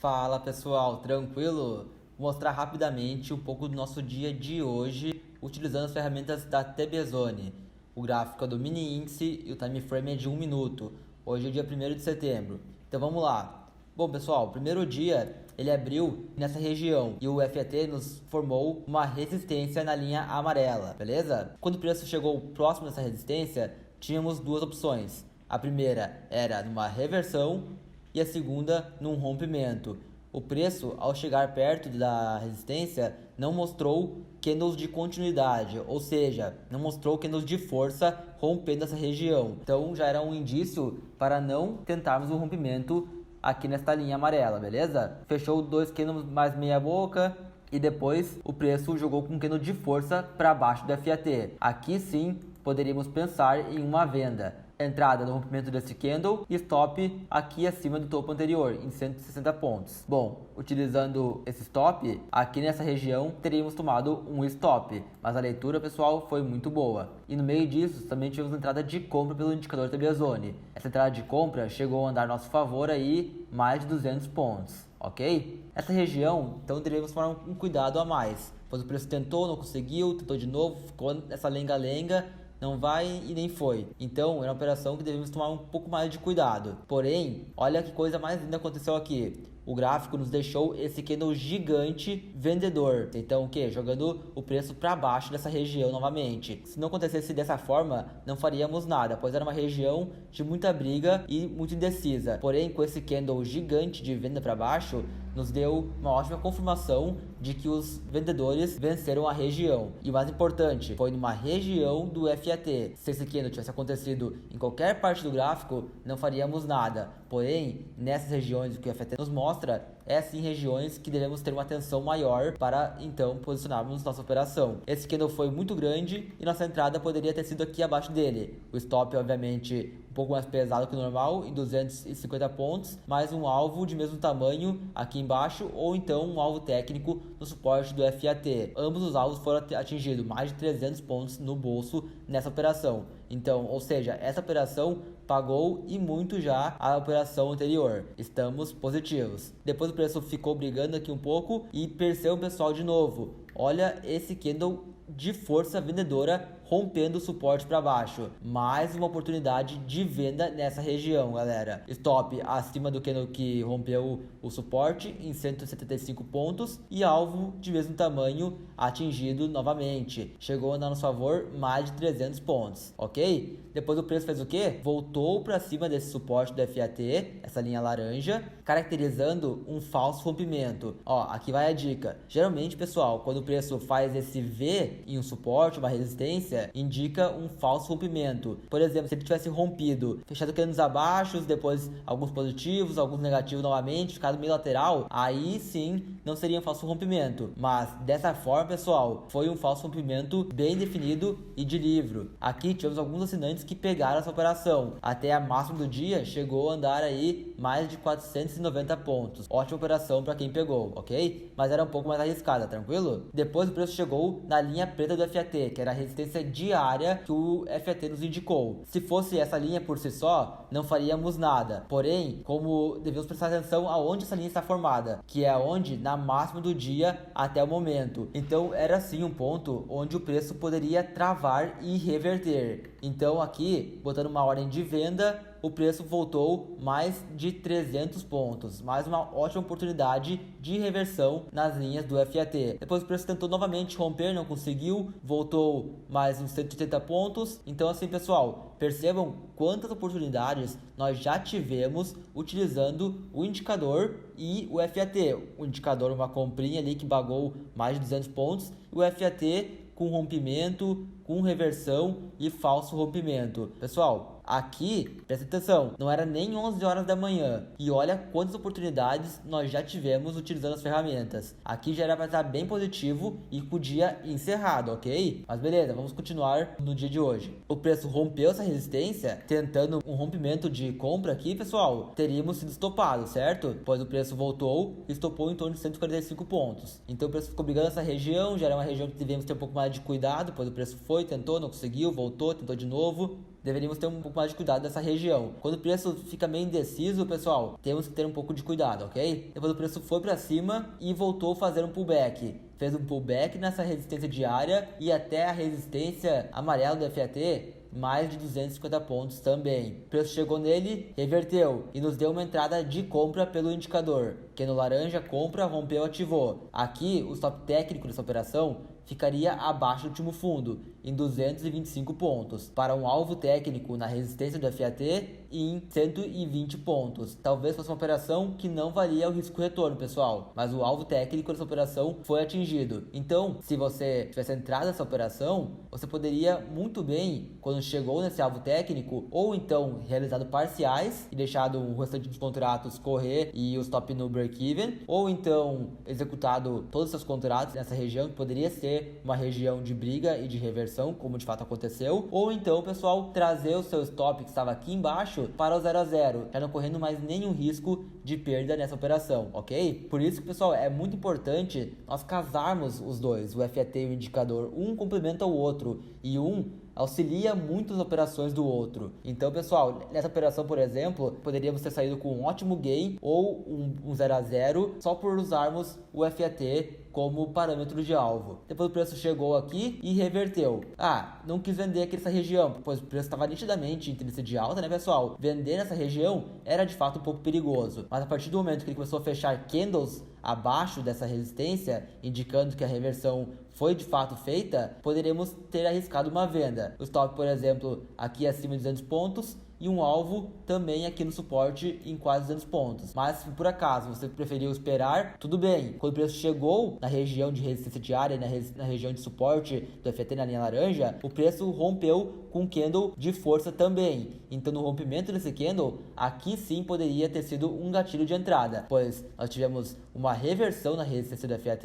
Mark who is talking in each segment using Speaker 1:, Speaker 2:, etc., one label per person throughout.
Speaker 1: Fala pessoal, tranquilo? Vou mostrar rapidamente um pouco do nosso dia de hoje utilizando as ferramentas da TB Zone. O gráfico é do mini índice e o time frame é de 1 minuto. Hoje é o dia 1º de setembro. Então vamos lá. Bom pessoal, o primeiro dia ele abriu nessa região e o FET nos formou uma resistência na linha amarela, beleza? Quando o preço chegou próximo dessa resistência, tínhamos duas opções. A primeira era numa reversão e a segunda num rompimento. O preço, ao chegar perto da resistência, não mostrou candles de continuidade, ou seja, não mostrou candles de força rompendo essa região. Então já era um indício para não tentarmos um rompimento aqui nesta linha amarela, beleza? Fechou dois candles mais meia boca e depois o preço jogou com um candle de força para baixo do FAT. Aqui sim poderíamos pensar em uma venda. Entrada no rompimento desse candle e stop aqui acima do topo anterior, em 160 pontos. Bom, utilizando esse stop, aqui nessa região teríamos tomado um stop, mas a leitura, pessoal, foi muito boa. E no meio disso, também tivemos entrada de compra pelo indicador TB Zone. Essa entrada de compra chegou a andar a nosso favor aí mais de 200 pontos, ok? Essa região, então, deveríamos tomar um cuidado a mais, pois o preço tentou, não conseguiu, tentou de novo, ficou nessa lenga-lenga, não vai e nem foi. Então, era uma operação que devemos tomar um pouco mais de cuidado. Porém, olha que coisa mais linda aconteceu aqui. O gráfico nos deixou esse candle gigante vendedor. Então, o que? Jogando o preço para baixo dessa região novamente. Se não acontecesse dessa forma, não faríamos nada, pois era uma região de muita briga e muito indecisa. Porém, com esse candle gigante de venda para baixo, nos deu uma ótima confirmação de que os vendedores venceram a região. E o mais importante, foi numa região do FAT. Se esse candle tivesse acontecido em qualquer parte do gráfico, não faríamos nada. Porém, nessas regiões que o FAT nos mostra, é sim regiões que devemos ter uma atenção maior para então posicionarmos nossa operação. Esse candle foi muito grande e nossa entrada poderia ter sido aqui abaixo dele. O stop, obviamente, um pouco mais pesado que o normal, em 250 pontos, mais um alvo de mesmo tamanho aqui embaixo, ou então um alvo técnico no suporte do FAT. Ambos os alvos foram atingidos, mais de 300 pontos no bolso nessa operação. Então, ou seja, essa operação pagou e muito já a operação anterior. Estamos positivos. Depois o preço ficou brigando aqui um pouco e percebeu o pessoal de novo. Olha esse candle de força vendedora rompendo o suporte para baixo. Mais uma oportunidade de venda nessa região, galera. Stop acima do candle que rompeu o suporte em 175 pontos e alvo de mesmo tamanho atingido novamente. Chegou a andar no favor mais de 300 pontos, ok? Depois o preço fez o que? Voltou para cima desse suporte do FAT, essa linha laranja, caracterizando um falso rompimento. Ó, aqui vai a dica. Geralmente, pessoal, quando o preço faz esse V em um suporte, uma resistência, indica um falso rompimento. Por exemplo, se ele tivesse rompido, fechado candles abaixo, depois alguns positivos, alguns negativos novamente, ficado meio lateral, aí sim não seria um falso rompimento. Mas dessa forma, pessoal, foi um falso rompimento bem definido e de livro. Aqui tivemos alguns assinantes que pegaram essa operação. Até a máxima do dia chegou a andar aí mais de 490 pontos. Ótima operação para quem pegou, ok? Mas era um pouco mais arriscada, tranquilo? Depois o preço chegou na linha preta do FAT, que era a resistência diária que o FAT nos indicou. Se fosse essa linha por si só, não faríamos nada. Porém, como devemos prestar atenção aonde essa linha está formada, que é onde na máxima do dia até o momento. Então era sim um ponto onde o preço poderia travar e reverter. Então aqui, botando uma ordem de venda, o preço voltou mais de 300 pontos. Mais uma ótima oportunidade de reversão nas linhas do FAT. Depois o preço tentou novamente romper, não conseguiu. Voltou mais uns 180 pontos. Então assim, pessoal, percebam quantas oportunidades nós já tivemos utilizando o indicador e o FAT. O indicador, uma comprinha ali que bagou mais de 200 pontos. E o FAT com rompimento, com reversão e falso rompimento. Pessoal, aqui, presta atenção, não era nem 11 horas da manhã. E olha quantas oportunidades nós já tivemos utilizando as ferramentas. Aqui já era para estar bem positivo e com o dia encerrado, ok? Mas beleza, vamos continuar no dia de hoje. O preço rompeu essa resistência, tentando um rompimento de compra aqui, pessoal. Teríamos sido estopados, certo? Pois o preço voltou e estopou em torno de 145 pontos. Então o preço ficou brigando nessa região, já era uma região que devemos ter um pouco mais de cuidado, pois o preço foi, tentou, não conseguiu, voltou, tentou de novo. deveríamos ter um pouco mais de cuidado nessa região. Quando o preço fica meio indeciso, pessoal, temos que ter um pouco de cuidado, ok? Depois o preço foi para cima e voltou a fazer um pullback. Fez um pullback nessa resistência diária e até a resistência amarela do FAT, mais de 250 pontos também. O preço chegou nele, reverteu e nos deu uma entrada de compra pelo indicador, que no laranja compra, rompeu, ativou. Aqui o stop técnico dessa operação ficaria abaixo do último fundo, em 225 pontos, para um alvo técnico na resistência do FAT em 120 pontos. Talvez fosse uma operação que não valia o risco-retorno, pessoal, mas o alvo técnico dessa operação foi atingido. Então, se você tivesse entrado nessa operação, você poderia muito bem, quando chegou nesse alvo técnico, ou então realizado parciais e deixado o restante dos contratos correr e o stop no break-even, ou então executado todos os seus contratos nessa região, que poderia ser uma região de briga e de reversão, como de fato aconteceu, ou então, pessoal, trazer o seu stop que estava aqui embaixo para o 0 a 0, já não correndo mais nenhum risco de perda nessa operação, ok? Por isso que, pessoal, é muito importante nós casarmos os dois, o FAT e o indicador, um complementa o outro e um auxilia muito as operações do outro. Então, pessoal, nessa operação, por exemplo, poderíamos ter saído com um ótimo gain ou um 0 a 0 só por usarmos o FAT como parâmetro de alvo. Depois o preço chegou aqui e reverteu. Não quis vender aqui nessa região, pois o preço estava nitidamente em tendência de alta, né, pessoal? Vender nessa região era de fato um pouco perigoso. Mas a partir do momento que ele começou a fechar candles abaixo dessa resistência, indicando que a reversão foi de fato feita, poderemos ter arriscado uma venda. O stop, por exemplo, aqui acima de 200 pontos e um alvo também aqui no suporte em quase 200 pontos. Mas se por acaso você preferiu esperar, tudo bem. Quando o preço chegou na região de resistência diária, na região de suporte do FAT na linha laranja, o preço rompeu com candle de força também. Então no rompimento desse candle, aqui sim poderia ter sido um gatilho de entrada, pois nós tivemos uma reversão na resistência do FAT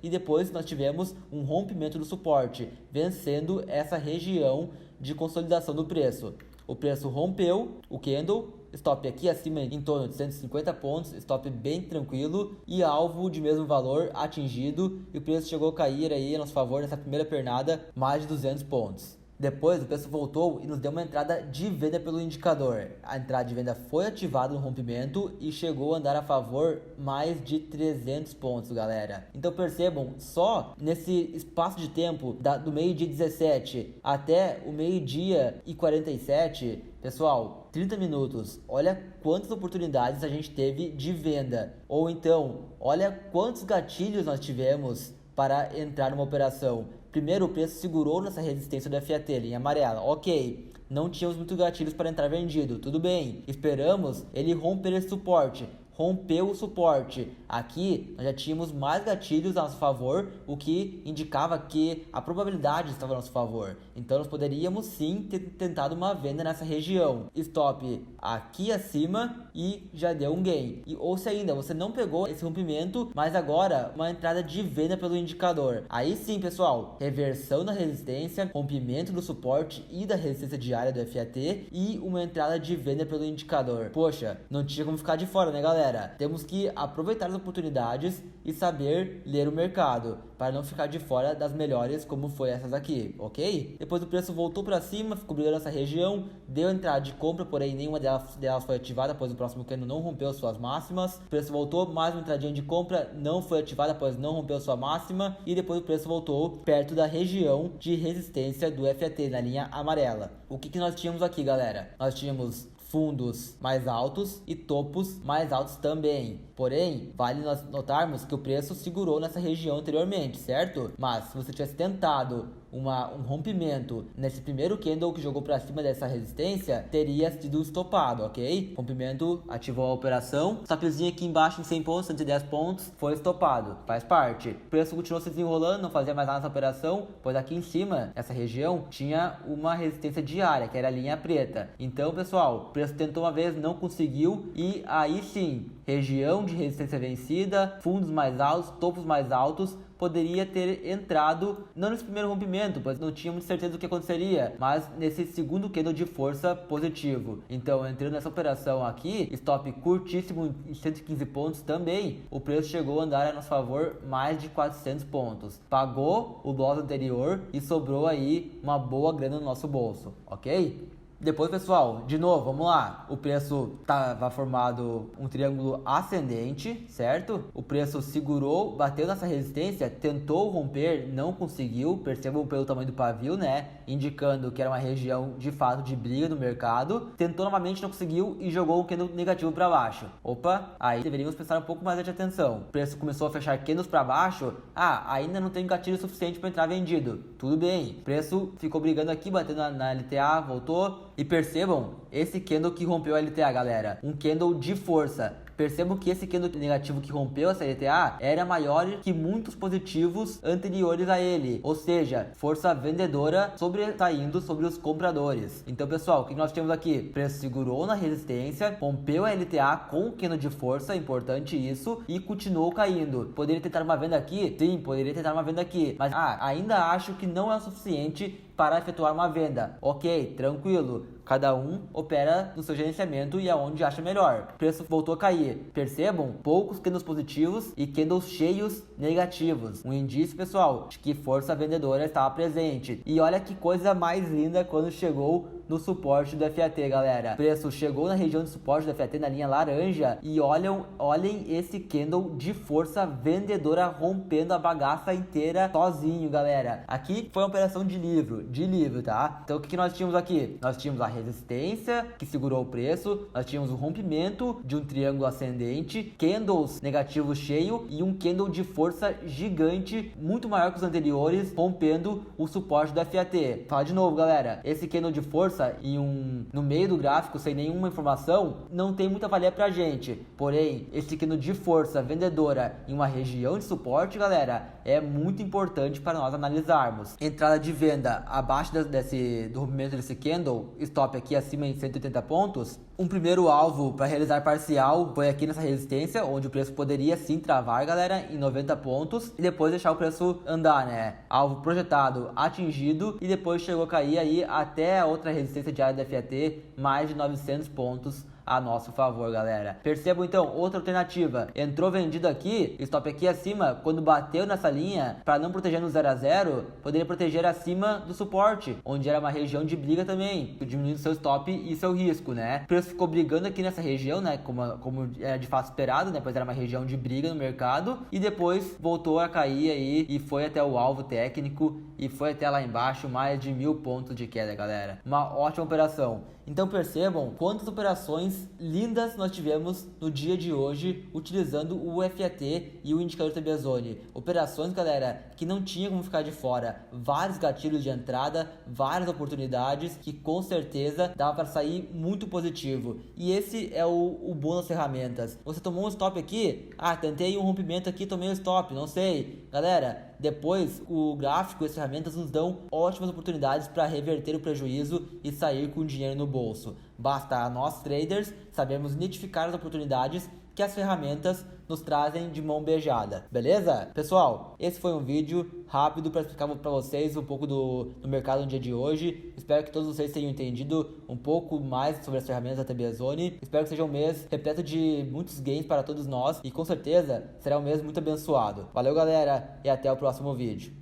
Speaker 1: e depois nós tivemos um rompimento do suporte, vencendo essa região de consolidação do preço. O preço rompeu o candle, stop aqui acima em torno de 150 pontos, stop bem tranquilo e alvo de mesmo valor atingido, e o preço chegou a cair aí a nosso favor nessa primeira pernada mais de 200 pontos. Depois o preço voltou e nos deu uma entrada de venda pelo indicador. A entrada de venda foi ativada no rompimento e chegou a andar a favor mais de 300 pontos, galera. Então percebam, só nesse espaço de tempo do meio-dia 17 até o meio-dia e 47, pessoal, 30 minutos, olha quantas oportunidades a gente teve de venda. Ou então, olha quantos gatilhos nós tivemos para entrar numa operação. Primeiro, o preço segurou nessa resistência do FAT, linha amarela. Ok, não tínhamos muitos gatilhos para entrar vendido. Tudo bem, esperamos ele romper esse suporte. Rompeu o suporte. Aqui nós já tínhamos mais gatilhos a nosso favor, o que indicava que a probabilidade estava a nosso favor. Então nós poderíamos sim ter tentado uma venda nessa região. Stop aqui acima e já deu um gain. Ou se ainda você não pegou esse rompimento, mas agora uma entrada de venda pelo indicador. Aí sim, pessoal, reversão da resistência, rompimento do suporte e da resistência diária do FAT e uma entrada de venda pelo indicador. Poxa, não tinha como ficar de fora, né, galera? Temos que aproveitar as oportunidades e saber ler o mercado, para não ficar de fora das melhores como foi essas aqui, ok? Depois o preço voltou para cima, ficou brigando nessa região, deu entrada de compra, porém nenhuma delas foi ativada, pois o próximo candle não rompeu suas máximas. O preço voltou, mais uma entradinha de compra, não foi ativada, pois não rompeu sua máxima, e depois o preço voltou perto da região de resistência do FAT, na linha amarela. O que nós tínhamos aqui, galera? Nós tínhamos fundos mais altos e topos mais altos também. Porém, vale nós notarmos que o preço segurou nessa região anteriormente, certo? Mas se você tivesse tentado um rompimento nesse primeiro candle que jogou para cima dessa resistência, teria sido estopado, ok? Rompimento, ativou a operação, stopzinho aqui embaixo em 100 pontos, 110 pontos, foi estopado, faz parte. O preço continuou se desenrolando, não fazia mais nada nessa operação, pois aqui em cima, essa região, tinha uma resistência diária, que era a linha preta. Então, pessoal, o preço tentou uma vez, não conseguiu, e aí sim, região de resistência vencida, fundos mais altos, topos mais altos, poderia ter entrado, não nesse primeiro rompimento, pois não tínhamos certeza do que aconteceria, mas nesse segundo candle de força positivo. Então, entrando nessa operação aqui, stop curtíssimo em 115 pontos também, o preço chegou a andar a nosso favor mais de 400 pontos. Pagou o loss anterior e sobrou aí uma boa grana no nosso bolso, ok? Depois, pessoal, de novo, vamos lá. O preço estava formado um triângulo ascendente, certo? O preço segurou, bateu nessa resistência, tentou romper, não conseguiu. Percebam pelo tamanho do pavio, né? Indicando que era uma região de fato de briga no mercado. Tentou novamente, não conseguiu e jogou um candle negativo para baixo. Opa, aí deveríamos prestar um pouco mais de atenção. O preço começou a fechar candles para baixo. Ainda não tem gatilho suficiente para entrar vendido. Tudo bem. O preço ficou brigando aqui, batendo na LTA, voltou. E percebam, esse candle que rompeu a LTA, galera, um candle de força. Percebam que esse candle negativo que rompeu essa LTA era maior que muitos positivos anteriores a ele. Ou seja, força vendedora sobressaindo sobre os compradores. Então, pessoal, o que nós temos aqui? O preço segurou na resistência, rompeu a LTA com o candle de força, importante isso, e continuou caindo. Poderia tentar uma venda aqui? Sim, poderia tentar uma venda aqui. Mas ainda acho que não é o suficiente para efetuar uma venda. Ok, tranquilo. Cada um opera no seu gerenciamento e aonde acha melhor. O preço voltou a cair. Percebam? Poucos candles positivos e candles cheios negativos. Um indício, pessoal, de que força vendedora estava presente. E olha que coisa mais linda quando chegou no suporte do FAT, galera. O preço chegou na região de suporte do FAT na linha laranja e olhem esse candle de força vendedora rompendo a bagaça inteira sozinho, galera. Aqui foi uma operação de livro, tá? Então o que nós tínhamos aqui? Nós tínhamos a resistência que segurou o preço, nós tínhamos o rompimento de um triângulo ascendente, candles negativos cheio e um candle de força gigante, muito maior que os anteriores, rompendo o suporte do FAT. Fala de novo, galera. Esse candle de força e no meio do gráfico, sem nenhuma informação, não tem muita valia pra gente. Porém, esse candle de força vendedora em uma região de suporte, galera, é muito importante para nós analisarmos. Entrada de venda abaixo do rompimento desse candle, stop aqui acima em 180 pontos. Um primeiro alvo para realizar parcial foi aqui nessa resistência, onde o preço poderia sim travar, galera, em 90 pontos e depois deixar o preço andar, né? Alvo projetado, atingido e depois chegou a cair aí até a outra resistência diária da FAT, mais de 900 pontos a nosso favor, galera. Percebam então, outra alternativa, entrou vendido aqui, stop aqui acima, quando bateu nessa linha, para não proteger no 0 a 0, poderia proteger acima do suporte, onde era uma região de briga também, diminuindo seu stop e seu risco, né? O preço ficou brigando aqui nessa região, né, como era de fato esperado, né, pois era uma região de briga no mercado, e depois voltou a cair aí e foi até o alvo técnico e foi até lá embaixo, mais de 1000 pontos de queda, galera. Uma ótima operação. Então percebam quantas operações lindas nós tivemos no dia de hoje utilizando o FAT e o indicador TBZone. Operações, galera, que não tinha como ficar de fora. Vários gatilhos de entrada, várias oportunidades que com certeza dava para sair muito positivo. E esse é o bom das ferramentas. Você tomou um stop aqui? Tentei um rompimento aqui, tomei um stop, não sei. Galera, depois o gráfico e as ferramentas nos dão ótimas oportunidades para reverter o prejuízo e sair com dinheiro no bolso. Basta a nós traders sabermos identificar as oportunidades que as ferramentas nos trazem de mão beijada, beleza? Pessoal, esse foi um vídeo rápido para explicar para vocês um pouco do mercado no dia de hoje. Espero que todos vocês tenham entendido um pouco mais sobre as ferramentas da TBZone. Espero que seja um mês repleto de muitos gains para todos nós e com certeza será um mês muito abençoado. Valeu, galera, e até o próximo vídeo.